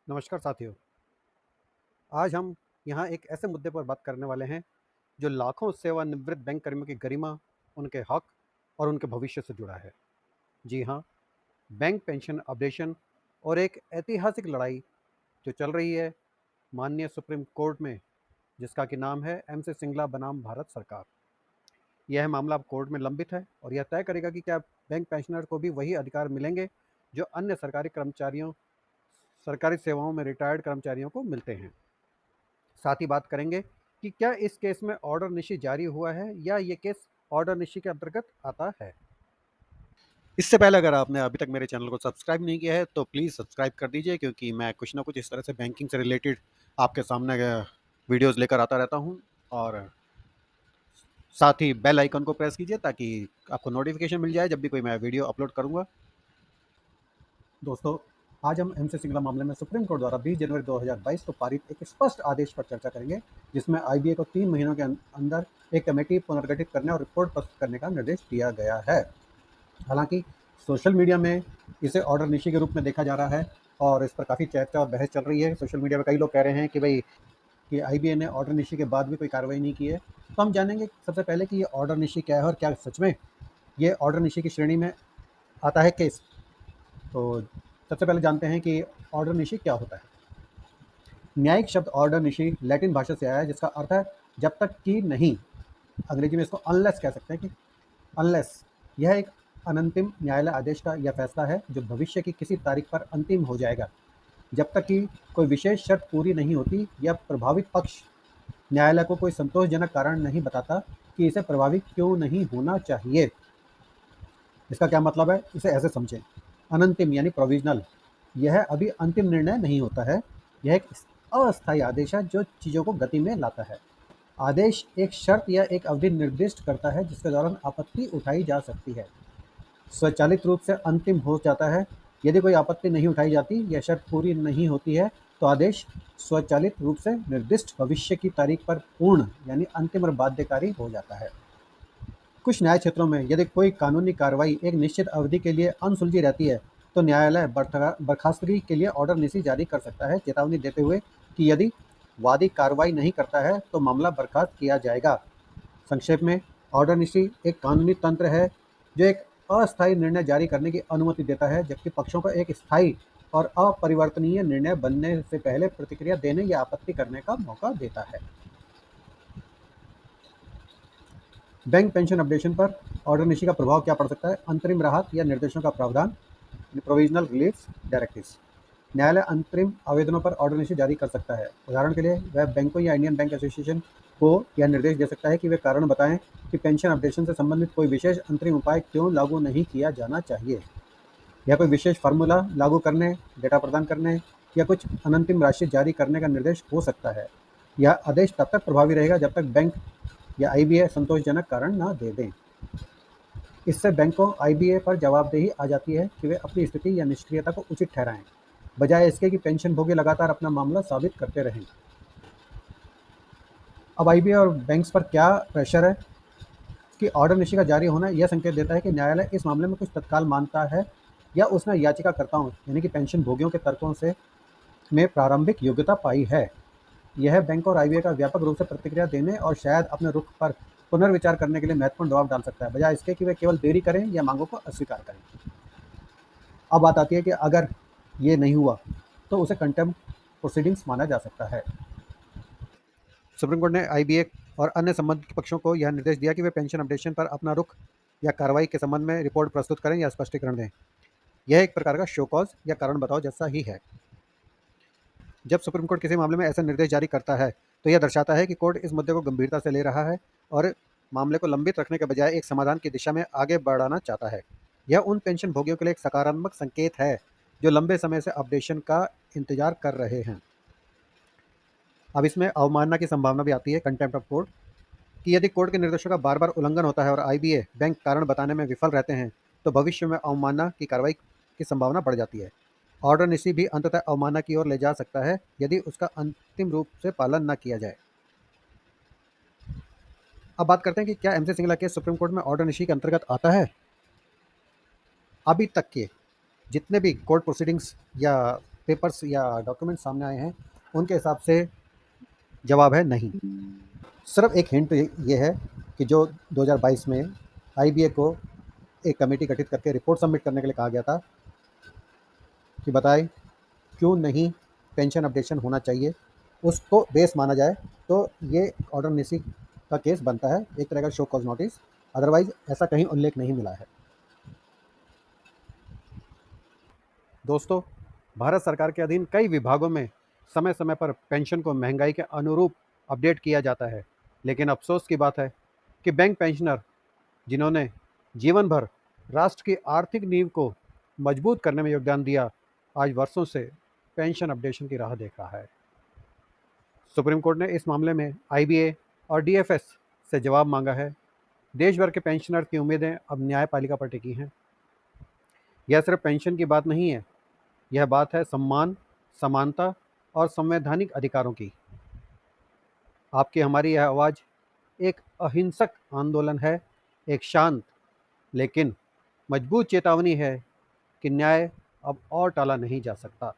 नमस्कार साथियों। आज हम यहाँ एक ऐसे मुद्दे पर बात करने वाले हैं जो लाखों सेवानिवृत्त बैंक कर्मियों की गरिमा, उनके हक और उनके भविष्य से जुड़ा है। जी हाँ, बैंक पेंशन अपडेशन और एक ऐतिहासिक लड़ाई जो चल रही है माननीय सुप्रीम कोर्ट में, जिसका कि नाम है एम सी सिंगला बनाम भारत सरकार। यह मामला अब कोर्ट में लंबित है और यह तय करेगा कि क्या बैंक पेंशनर को भी वही अधिकार मिलेंगे जो अन्य सरकारी सेवाओं में रिटायर्ड कर्मचारियों को मिलते हैं। साथ ही बात करेंगे कि क्या इस केस में ऑर्डर निशी जारी हुआ है या ये केस ऑर्डर निशी के अंतर्गत आता है। इससे पहले अगर आपने अभी तक मेरे चैनल को सब्सक्राइब नहीं किया है तो प्लीज़ सब्सक्राइब कर दीजिए, क्योंकि मैं कुछ ना कुछ इस तरह से बैंकिंग से रिलेटेड आपके सामने वीडियोस लेकर आता रहता हूं। और साथ ही बेल आइकन को प्रेस कीजिए ताकि आपको नोटिफिकेशन मिल जाए जब भी कोई मैं वीडियो अपलोड करूंगा। दोस्तों, आज हम एम सी सिंगला मामले में सुप्रीम कोर्ट द्वारा 20 जनवरी 2022 को पारित एक स्पष्ट आदेश पर चर्चा करेंगे, जिसमें आईबीए को 3 महीनों के अंदर एक कमेटी पुनर्गठित करने और रिपोर्ट प्रस्तुत करने का निर्देश दिया गया है। हालांकि सोशल मीडिया में इसे ऑर्डर निशी के रूप में देखा जा रहा है और इस पर काफ़ी चर्चा और बहस चल रही है। सोशल मीडिया में कई लोग कह रहे हैं कि भाई कि आईबीए ने ऑर्डर निशी के बाद भी कोई कार्रवाई नहीं की है। तो हम जानेंगे सबसे पहले कि ये ऑर्डर निशी क्या है और क्या सच में ये ऑर्डर निशी की श्रेणी में आता है केस। तो सबसे पहले जानते हैं कि ऑर्डर निशी क्या होता है। न्यायिक शब्द ऑर्डर निशी लैटिन भाषा से आया है, जिसका अर्थ है जब तक कि नहीं। अंग्रेजी में इसको अनलेस कह सकते हैं कि अनलेस। यह एक अनंतिम न्यायालय आदेश का यह फैसला है जो भविष्य की किसी तारीख पर अंतिम हो जाएगा, जब तक कि कोई विशेष शर्त पूरी नहीं होती या प्रभावित पक्ष न्यायालय को कोई संतोषजनक कारण नहीं बताता कि इसे प्रभावित क्यों नहीं होना चाहिए। इसका क्या मतलब है, इसे ऐसे समझें। अनंतिम यानी प्रोविजनल, यह अभी अंतिम निर्णय नहीं होता है। यह एक अस्थायी आदेश है जो चीज़ों को गति में लाता है। आदेश एक शर्त या एक अवधि निर्दिष्ट करता है जिसके दौरान आपत्ति उठाई जा सकती है। स्वचालित रूप से अंतिम हो जाता है। यदि कोई आपत्ति नहीं उठाई जाती या शर्त पूरी नहीं होती है तो आदेश स्वचालित रूप से निर्दिष्ट भविष्य की तारीख पर पूर्ण यानी अंतिम और बाध्यकारी हो जाता है। कुछ न्याय क्षेत्रों में यदि कोई कानूनी कार्रवाई एक निश्चित अवधि के लिए अनसुलझी रहती है तो न्यायालय बर्खास्तगी के लिए ऑर्डर निसी जारी कर सकता है, चेतावनी देते हुए कि यदि वादी कार्रवाई नहीं करता है तो मामला बर्खास्त किया जाएगा। संक्षेप में, ऑर्डर निसी एक कानूनी तंत्र है जो एक अस्थायी निर्णय जारी करने की अनुमति देता है, जबकि पक्षों को एक स्थायी और अपरिवर्तनीय निर्णय बनने से पहले प्रतिक्रिया देने या आपत्ति करने का मौका देता है। बैंक पेंशन अपडेशन पर ऑर्डर निशी का प्रभाव क्या पड़ सकता है। अंतरिम राहत या निर्देशों का प्रावधान, प्रोविजनल रिलीफ डायरेक्टिव्स। न्यायालय अंतरिम आवेदनों पर ऑर्डर निशी जारी कर सकता है। उदाहरण के लिए वह बैंकों या इंडियन बैंक एसोसिएशन को यह निर्देश दे सकता है कि वे कारण बताएं कि पेंशन अपडेशन से संबंधित कोई विशेष अंतरिम उपाय क्यों लागू नहीं किया जाना चाहिए। या कोई विशेष फार्मूला लागू करने, डेटा प्रदान करने या कुछ अनंतिम राशि जारी करने का निर्देश हो सकता है। यह आदेश तब तक प्रभावी रहेगा जब तक बैंक या आईबीए संतोषजनक कारण न दे दें। इससे बैंकों आईबीए पर जवाबदेही आ जाती है कि वे अपनी स्थिति या निष्क्रियता को उचित ठहराएं, बजाय इसके कि पेंशन भोगी लगातार अपना मामला साबित करते रहें। अब आईबीए और बैंक्स पर क्या प्रेशर है कि ऑर्डर निशी का जारी होना यह संकेत देता है कि न्यायालय इस मामले में कुछ तत्काल मानता है या उसने याचिकाकर्ताओं यानी कि पेंशन भोगियों के तर्कों से में प्रारंभिक योग्यता पाई है। यह बैंक और आईबीए का व्यापक रूप से प्रतिक्रिया देने और शायद अपने रुख पर पुनर्विचार करने के लिए महत्वपूर्ण दबाव डाल सकता है, बजाय इसके कि वे केवल देरी करें या मांगों को अस्वीकार करें। अब बात आती है कि अगर ये नहीं हुआ तो उसे कंटेम्प्ट प्रोसीडिंग्स माना जा सकता है। सुप्रीम कोर्ट ने आईबीए और अन्य संबंधित पक्षों को यह निर्देश दिया कि वे पेंशन अपडेशन पर अपना रुख या कार्रवाई के संबंध में रिपोर्ट प्रस्तुत करें या स्पष्टीकरण दें। यह एक प्रकार का शो कॉज या कारण बताओ जैसा ही है। जब सुप्रीम कोर्ट किसी मामले में ऐसा निर्देश जारी करता है तो यह दर्शाता है कि कोर्ट इस मुद्दे को गंभीरता से ले रहा है और मामले को लंबित रखने के बजाय एक समाधान की दिशा में आगे बढ़ाना चाहता है। यह उन पेंशन भोगियों के लिए एक सकारात्मक संकेत है जो लंबे समय से अपडेशन का इंतजार कर रहे हैं। अब इसमें अवमानना की संभावना भी आती है, कंटेम्प्ट ऑफ कोर्ट, कि यदि कोर्ट के निर्देशों का बार बार उल्लंघन होता है और आईबीए बैंक कारण बताने में विफल रहते हैं तो भविष्य में अवमानना की कार्रवाई की संभावना बढ़ जाती है। ऑर्डर निसी भी अंततः अवमानना की ओर ले जा सकता है यदि उसका अंतिम रूप से पालन न किया जाए। अब बात करते हैं कि क्या MC Singla case supreme court में ऑर्डर निशी के अंतर्गत आता है। अभी तक के जितने भी कोर्ट प्रोसीडिंग्स या पेपर्स या डॉक्यूमेंट सामने आए हैं उनके हिसाब से जवाब है नहीं। सिर्फ एक हिंट ये है कि जो 2022 में आईबीए को एक कमेटी गठित करके रिपोर्ट सबमिट करने के लिए कहा गया था कि बताएं क्यों नहीं पेंशन अपडेशन होना चाहिए, उसको बेस माना जाए तो ये ऑर्डर निसी का केस बनता है, एक तरह का शो कॉज नोटिस। अदरवाइज ऐसा कहीं उल्लेख नहीं मिला है। दोस्तों, भारत सरकार के अधीन कई विभागों में समय समय पर पेंशन को महंगाई के अनुरूप अपडेट किया जाता है, लेकिन अफसोस की बात है कि बैंक पेंशनर जिन्होंने जीवन भर राष्ट्र की आर्थिक नींव को मजबूत करने में योगदान दिया, आज वर्षों से पेंशन अपडेशन की राह देख रहा है। सुप्रीम कोर्ट ने इस मामले में आईबीए और डीएफएस से जवाब मांगा है। देश भर के पेंशनर की उम्मीदें अब न्यायपालिका पर टिकी हैं। यह सिर्फ पेंशन की बात नहीं है, यह बात है सम्मान, समानता और संवैधानिक अधिकारों की। आपकी हमारी यह आवाज़ एक अहिंसक आंदोलन है, एक शांत लेकिन मजबूत चेतावनी है कि न्याय अब और टाला नहीं जा सकता।